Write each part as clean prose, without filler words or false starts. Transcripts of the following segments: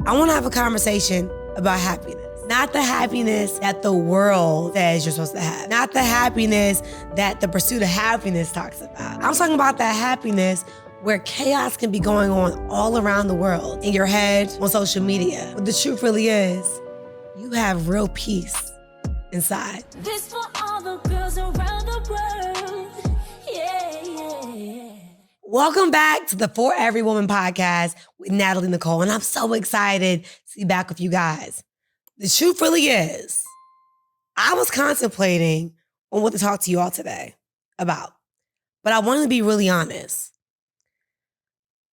I want to have a conversation about happiness. Not the happiness that the world says you're supposed to have. Not the happiness that the pursuit of happiness talks about. I'm talking about that happiness where chaos can be going on all around the world, in your head, on social media. But the truth really is, you have real peace inside. This for all the girls around the world. Yeah. Welcome back to the For Every Woman podcast with Nathalie Nicole, and I'm so excited to be back with you guys. The truth really is, I was contemplating on what to talk to you all today about, but I wanted to be really honest.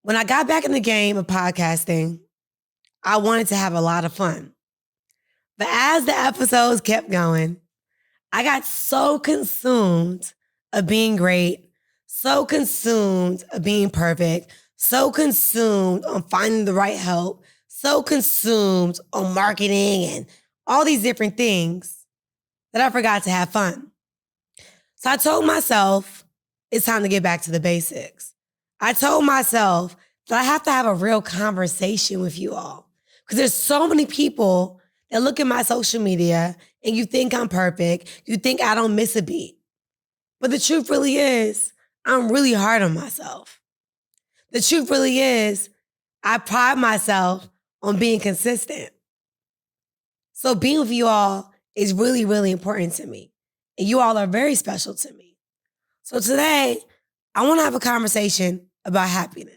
When I got back in the game of podcasting, I wanted to have a lot of fun. But as the episodes kept going, I got so consumed of being great, so consumed of being perfect, so consumed on finding the right help, so consumed on marketing and all these different things that I forgot to have fun. So I told myself it's time to get back to the basics. I told myself that I have to have a real conversation with you all because there's so many people that look at my social media and you think I'm perfect. You think I don't miss a beat. But the truth really is, I'm really hard on myself. The truth really is, I pride myself on being consistent. So being with you all is really, really important to me. And you all are very special to me. So today, I want to have a conversation about happiness.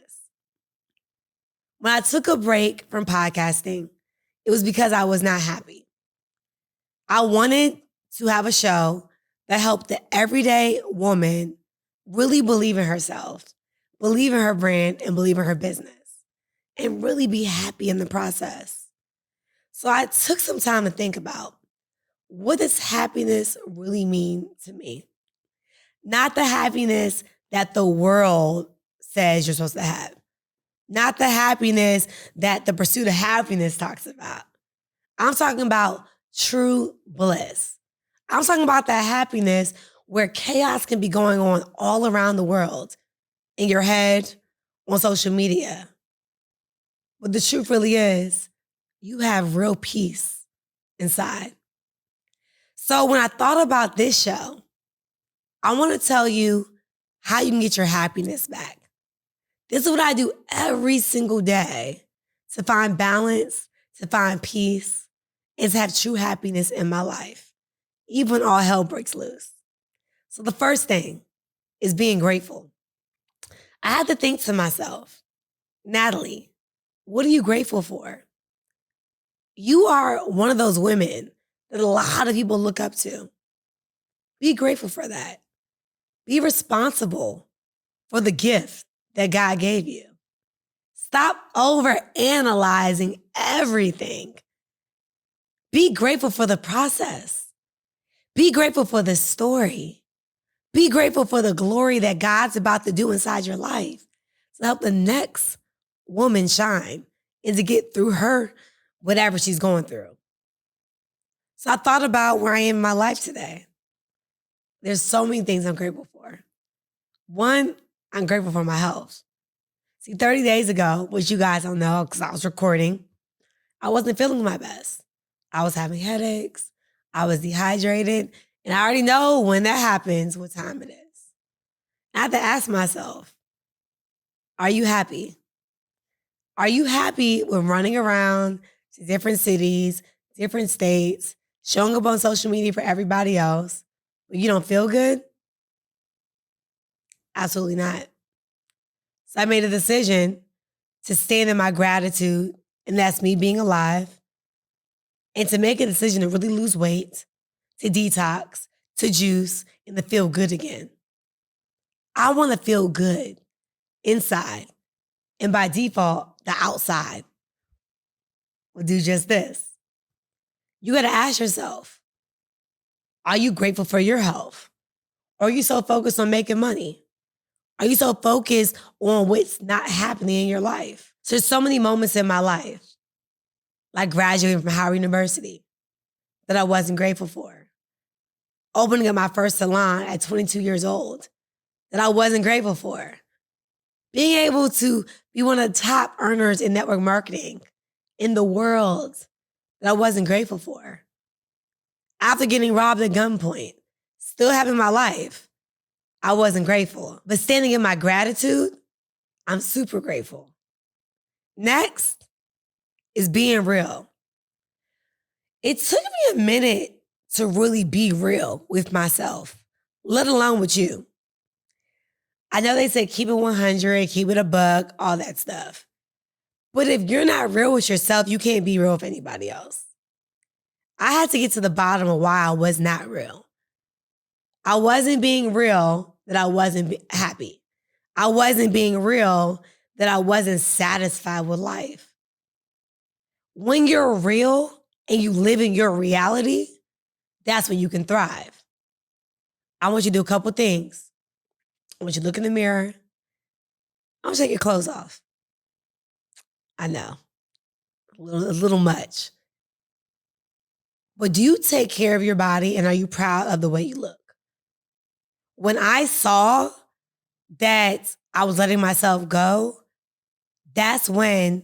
When I took a break from podcasting, it was because I was not happy. I wanted to have a show that helped the everyday woman really believe in herself, believe in her brand, and believe in her business, and really be happy in the process. So I took some time to think about, what does happiness really mean to me? Not the happiness that the world says you're supposed to have. Not the happiness that the pursuit of happiness talks about. I'm talking about true bliss. I'm talking about that happiness where chaos can be going on all around the world, in your head, on social media. But the truth really is, you have real peace inside. So when I thought about this show, I want to tell you how you can get your happiness back. This is what I do every single day to find balance, to find peace, and to have true happiness in my life, even when all hell breaks loose. So the first thing is being grateful. I had to think to myself, Nathalie, what are you grateful for? You are one of those women that a lot of people look up to. Be grateful for that. Be responsible for the gift that God gave you. Stop overanalyzing everything. Be grateful for the process. Be grateful for the story. Be grateful for the glory that God's about to do inside your life to help the next woman shine and to get through her whatever she's going through. So I thought about where I am in my life today. There's so many things I'm grateful for. One, I'm grateful for my health. See, 30 days ago, which you guys don't know because I was recording, I wasn't feeling my best. I was having headaches. I was dehydrated. And I already know when that happens, what time it is. I had to ask myself, are you happy? Are you happy with running around to different cities, different states, showing up on social media for everybody else, but you don't feel good? Absolutely not. So I made a decision to stand in my gratitude, and that's me being alive, and to make a decision to really lose weight, to detox, to juice, and to feel good again. I want to feel good inside, and by default, the outside will do just this. You got to ask yourself, are you grateful for your health? Or are you so focused on making money? Are you so focused on what's not happening in your life? So there's so many moments in my life, like graduating from Howard University, that I wasn't grateful for. Opening up my first salon at 22 years old, that I wasn't grateful for. Being able to be one of the top earners in network marketing in the world that I wasn't grateful for. After getting robbed at gunpoint, still having my life, I wasn't grateful. But standing in my gratitude, I'm super grateful. Next is being real. It took me a minute to really be real with myself, let alone with you. I know they say keep it 100, keep it a buck, all that stuff. But if you're not real with yourself, you can't be real with anybody else. I had to get to the bottom of why I was not real. I wasn't being real that I wasn't happy. I wasn't being real that I wasn't satisfied with life. When you're real and you live in your reality, that's when you can thrive. I want you to do a couple things. I want you to look in the mirror. I want you to take your clothes off. I know, a little much. But do you take care of your body and are you proud of the way you look? When I saw that I was letting myself go, that's when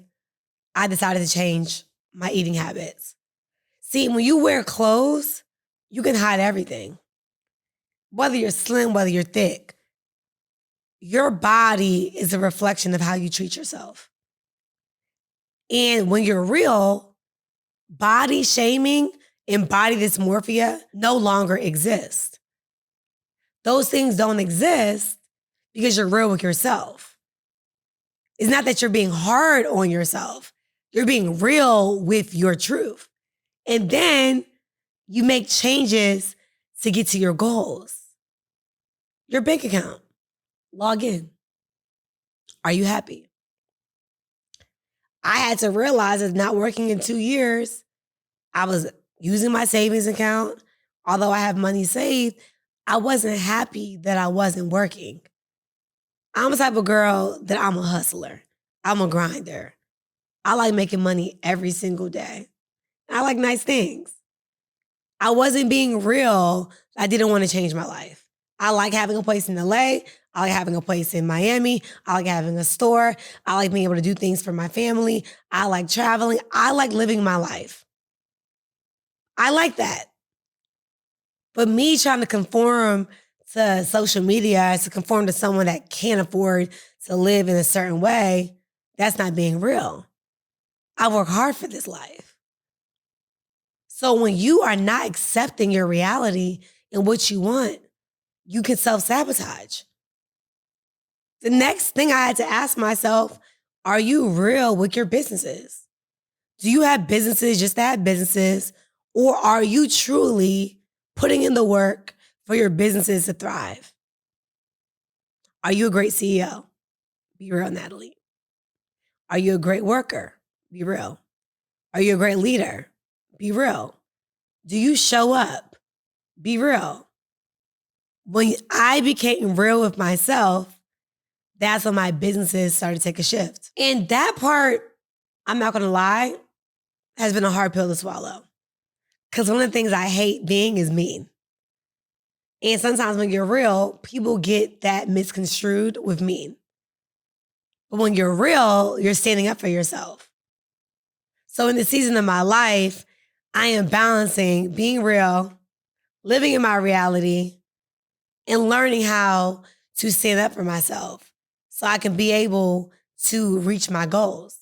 I decided to change my eating habits. See, when you wear clothes, you can hide everything. Whether you're slim, whether you're thick, your body is a reflection of how you treat yourself. And when you're real, body shaming and body dysmorphia no longer exist. Those things don't exist because you're real with yourself. It's not that you're being hard on yourself. You're being real with your truth. And then you make changes to get to your goals. Your bank account, log in. Are you happy? I had to realize it's not working in 2 years. I was using my savings account. Although I have money saved, I wasn't happy that I wasn't working. I'm the type of girl that I'm a hustler. I'm a grinder. I like making money every single day. I like nice things. I wasn't being real. I didn't want to change my life. I like having a place in LA. I like having a place in Miami. I like having a store. I like being able to do things for my family. I like traveling. I like living my life. I like that. But me trying to conform to social media, to conform to someone that can't afford to live in a certain way, that's not being real. I work hard for this life. So when you are not accepting your reality and what you want, you can self-sabotage. The next thing I had to ask myself, are you real with your businesses? Do you have businesses just to have businesses, or are you truly putting in the work for your businesses to thrive? Are you a great CEO? Be real, Nathalie. Are you a great worker? Be real. Are you a great leader? Be real. Do you show up? Be real. When I became real with myself, that's when my businesses started to take a shift. And that part, I'm not gonna lie, has been a hard pill to swallow. Because one of the things I hate being is mean. And sometimes when you're real, people get that misconstrued with mean. But when you're real, you're standing up for yourself. So in the season of my life, I am balancing being real, living in my reality, and learning how to stand up for myself so I can be able to reach my goals.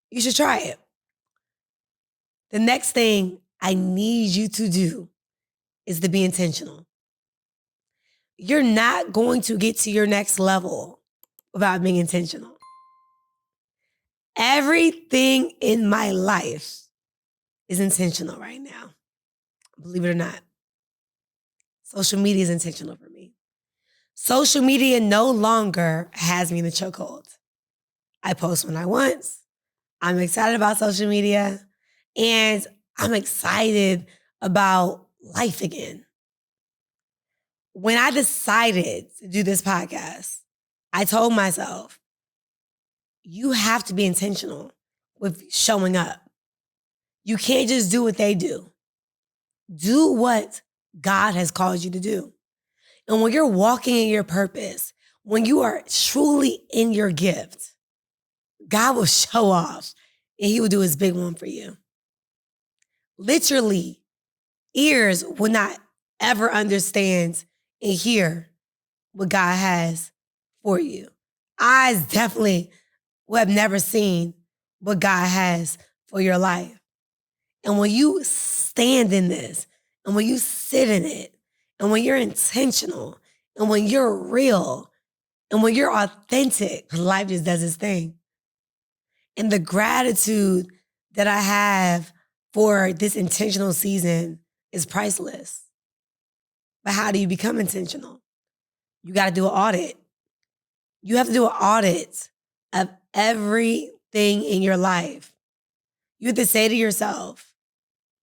You should try it. The next thing I need you to do is to be intentional. You're not going to get to your next level without being intentional. Everything in my life is intentional right now. Believe it or not. Social media is intentional for me. Social media no longer has me in the chokehold. I post when I want. I'm excited about social media. And I'm excited about life again. When I decided to do this podcast, I told myself, you have to be intentional with showing up. You can't just do what they do. Do what God has called you to do. And when you're walking in your purpose, when you are truly in your gift, God will show off and he will do his big one for you. Literally, ears will not ever understand and hear what God has for you. Eyes definitely will have never seen what God has for your life. And when you stand in this, and when you sit in it, and when you're intentional, and when you're real, and when you're authentic, life just does its thing. And the gratitude that I have for this intentional season is priceless. But how do you become intentional? You got to do an audit. You have to do an audit of everything in your life. You have to say to yourself,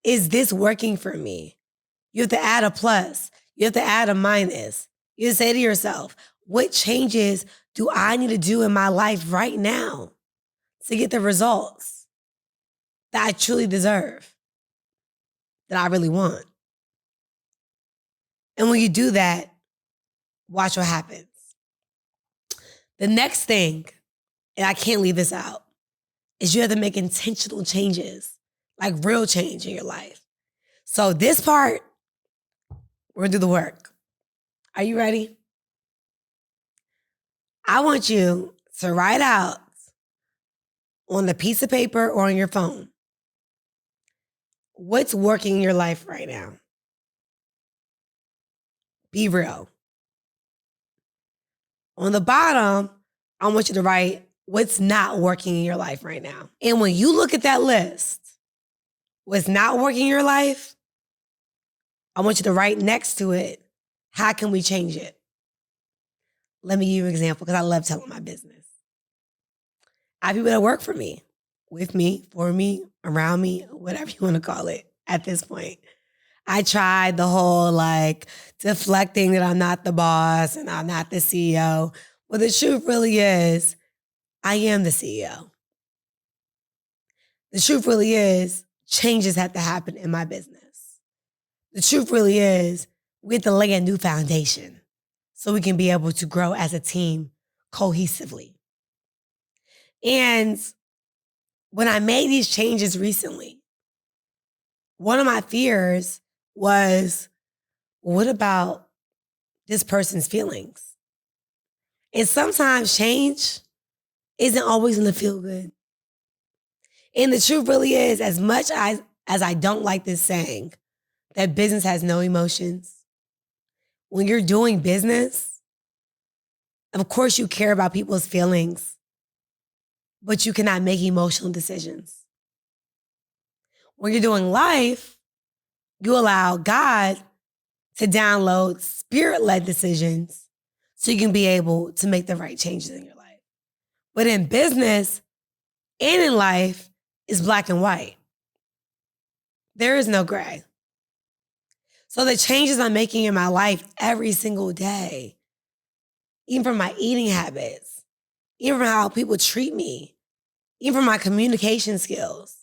is this working for me? You have to add a plus. You have to add a minus. You have to say to yourself, what changes do I need to do in my life right now to get the results that I truly deserve, that I really want? And when you do that, watch what happens. The next thing, and I can't leave this out, is you have to make intentional changes, like real change in your life. So this part, we're gonna do the work. Are you ready? I want you to write out on a piece of paper or on your phone what's working in your life right now. Be real. On the bottom, I want you to write what's not working in your life right now. And when you look at that list, what's not working in your life, I want you to write next to it, how can we change it? Let me give you an example because I love telling my business. I have people that work for me, with me, for me, around me, whatever you want to call it at this point. I tried the whole deflecting that I'm not the boss and I'm not the CEO. Well, the truth really is, I am the CEO. The truth really is, changes have to happen in my business. The truth really is, we have to lay a new foundation so we can be able to grow as a team cohesively. And when I made these changes recently, one of my fears was, what about this person's feelings? And sometimes change isn't always going to feel good. And the truth really is, as much as I don't like this saying, that business has no emotions, when you're doing business, of course you care about people's feelings, but you cannot make emotional decisions. When you're doing life, you allow God to download spirit-led decisions so you can be able to make the right changes in your life. But in business and in life, it's black and white. There is no gray. So the changes I'm making in my life every single day, even from my eating habits, even from how people treat me, even from my communication skills,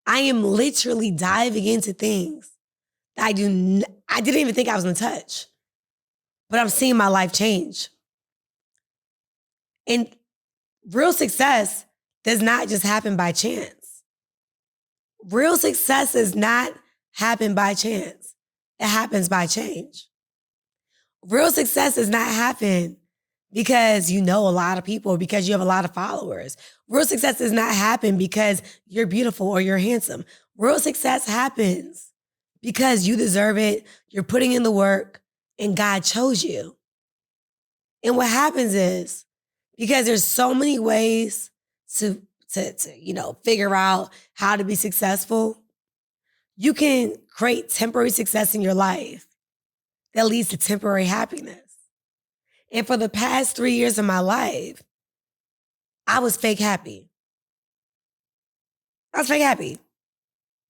I am literally diving into things that I didn't even think I was gonna touch. But I'm seeing my life change. And real success does not just happen by chance. Real success does not happen by chance. It happens by change. Real success does not happen because you know a lot of people or because you have a lot of followers. Real success does not happen because you're beautiful or you're handsome. Real success happens because you deserve it, you're putting in the work, and God chose you. And what happens is, because there's so many ways to figure out how to be successful, you can create temporary success in your life that leads to temporary happiness. And for the past 3 years of my life, I was fake happy. I was fake happy.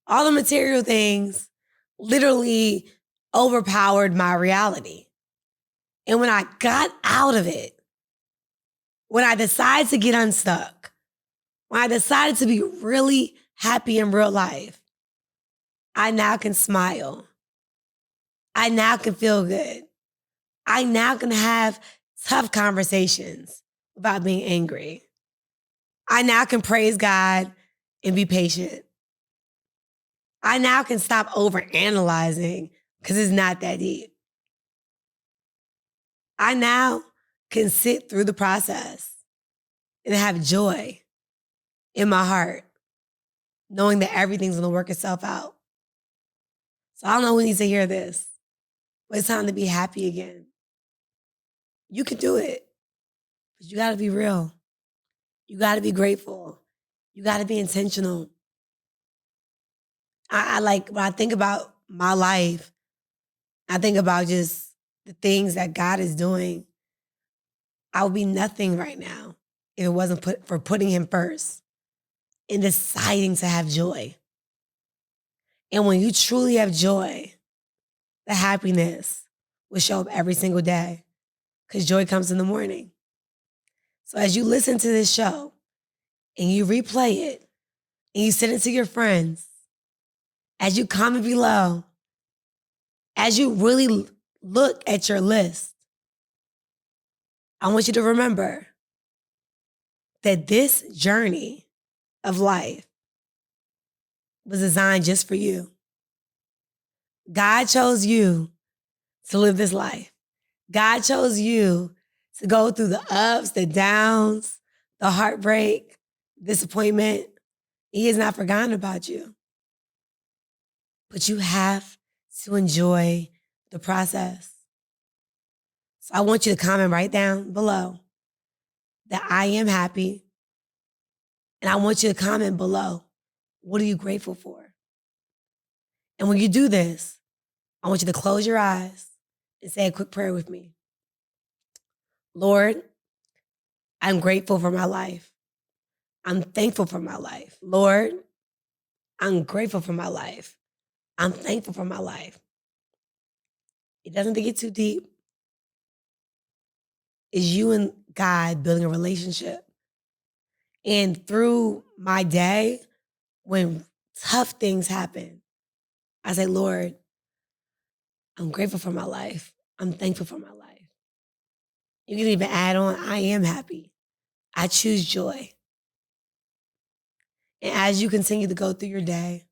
All the material things literally overpowered my reality. And when I got out of it, when I decided to get unstuck, when I decided to be really happy in real life, I now can smile. I now can feel good. I now can have tough conversations without being angry. I now can praise God and be patient. I now can stop overanalyzing because it's not that deep. I now can sit through the process and have joy in my heart, knowing that everything's going to work itself out. So I don't know who needs to hear this, but it's time to be happy again. You can do it, but you got to be real. You got to be grateful. You got to be intentional. I like, when I think about my life, I think about just the things that God is doing. I would be nothing right now if it wasn't for putting him first and deciding to have joy. And when you truly have joy, the happiness will show up every single day because joy comes in the morning. So as you listen to this show and you replay it and you send it to your friends, as you comment below, as you really look at your list, I want you to remember that this journey of life was designed just for you. God chose you to live this life. God chose you to go through the ups, the downs, the heartbreak, disappointment. He has not forgotten about you. But you have to enjoy the process. So I want you to comment right down below that I am happy. And I want you to comment below, what are you grateful for? And when you do this, I want you to close your eyes and say a quick prayer with me. Lord, I'm grateful for my life. I'm thankful for my life. Lord, I'm grateful for my life. I'm thankful for my life. It doesn't have to get too deep. It's you and God building a relationship. And through my day, when tough things happen, I say, Lord, I'm grateful for my life. I'm thankful for my life. You can even add on, I am happy. I choose joy. And as you continue to go through your day,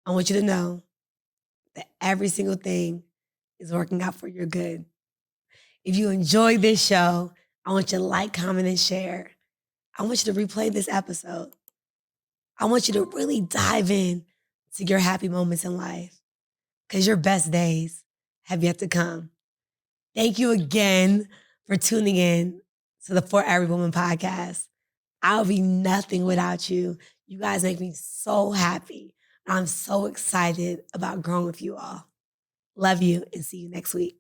I want you to know that every single thing is working out for your good. If you enjoyed this show, I want you to like, comment, and share. I want you to replay this episode. I want you to really dive in to your happy moments in life because your best days have yet to come. Thank you again for tuning in to the For Every Woman podcast. I'll be nothing without you. You guys make me so happy. I'm so excited about growing with you all. Love you and see you next week.